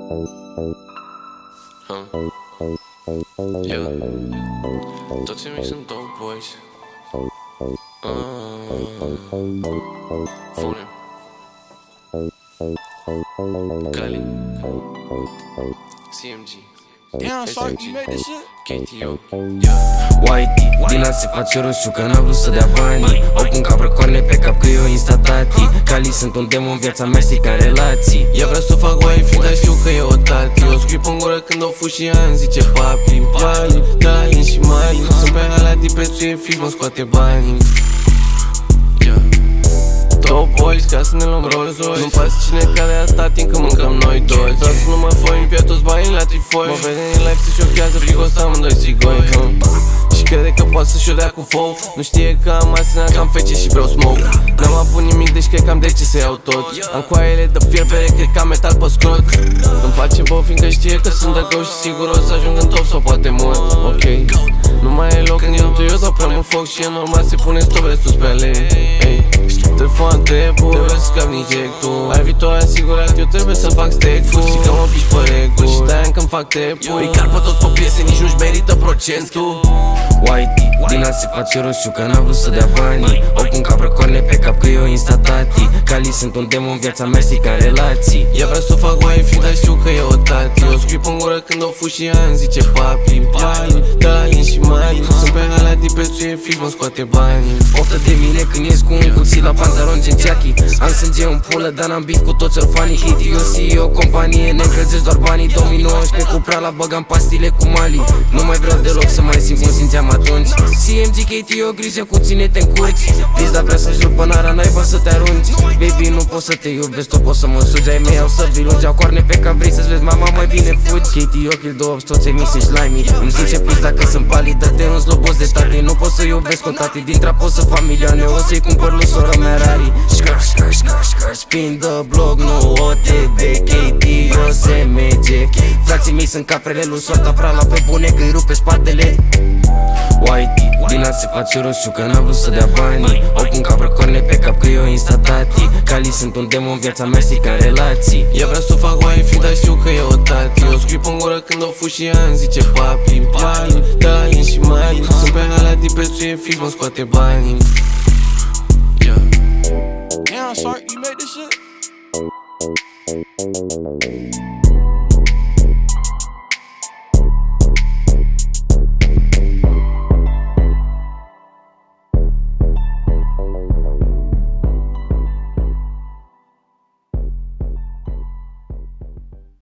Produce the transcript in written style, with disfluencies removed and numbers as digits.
Yeah. Toți mei sunt dope boys. Fune Cali CMG. Damn, sorry, you made this shit? KTO. Whitey, din a se face roșu că n-a vrut să dea banii. O pun ca brăcoane pe cap că eu insta-tati. Cali sunt un demon, viața mea strică în relații. Ea vrea să fac wifi, dar știu că e o tati. O scriu pe-n gură când o fuși ea îmi zice papi. Bani, de la in și mani. Sunt pe ala de prețuie fix, mă scoate banii. Top boys, ca să ne luăm Rolls Royce. Nu-mi pasă cine cade atâta timp când mâncăm noi doi. Vreau să nu mă foi, îmi pierd toți banii la trifoi. Mă vede în live, se șochează, frigos amândoi țigoi. Și crede că poate să-și o dea cu foc. Nu știe că am asenat, că am fece și vreau smoke. N-am avut nimic, deci cred că am de ce să iau tot. Am coaiele de fierbere, cred că am metal pe scrot. Îmi face bău, fiindcă știe că sunt de gău și sigur o să ajung în top sau poate mult. Ok, nu mai e loc când intru eu, doar prea mult foc și e normal să pune stove sus pe alei. Telefon trebuie, trebuie să scap nici ectul. Ai viitor asigurat, eu trebuie să fac stack-ul. Și că mă piși pe regul și de-aia încă-mi fac tep-ul. Îi car pe toți pe piese, nici nu-și merită procentul. Whitey, din a se face roșu că n-a vrut să dea banii. O pun ca brăcoane pe cap că eu insta-tati. Cali sunt un demon, viața mea strică în relații. Ea vrea să fac wifi, dar știu că e o tati. O scriu pe-n gură când o fuși ea îmi zice papi. Bani, de la in și mani. Sunt pe ala de prețuie fix, mă scoate banii. Poftă de mine când ies cu un cuțit la pantalon gen Jackie. Am sânge în pulă, dar n-am bif cu toți orfanii. KTO, CEO, companie, ne încălzesc doar banii. 2019 cu prala, băgam pastile cu Mali. Nu mai vreau deloc să mai simt cum simțeam atunci. CMG, KTO, grijă cu ține-te în curci. Pizda vrea să-și rupă nara, n-ai să te arunci. Baby, nu pot să te iubesc, tu poți să mă sugi. Ai mei au să vii lungi, au coarne pe cap, vrei să-ți vezi mama, mai bine fugi. KTO, kill dogs, toți ei mix și slimy. Îmi zice pizda că sunt palid, dă-te un slobos de tati. Nu pot să iubesc cu tati, din trap pot să fac milioane. O să-i cumpăr lui sora mea Rari. Shkr, shkr, shkr, shkr, spin the block, nu OTB, KTO, SMG. Frații mei sunt caprele lui soarta, prala pe bune că îi rupe spatele. Whitey, din a se face roșu că n-a vrut să dea banii. O pun ca brăcoane pe cap că eu insta-tati. Cali sunt un demon, viața mea strică în relații. Ea vrea să fac wifi, dar știu că e o tati. O scriu pe-n gură când o fuși ea îmi zice papi. Bani, de la in și mani. Sunt pe ala de prețuie fix, mă scoate banii. Damn, sorry, you made this shit?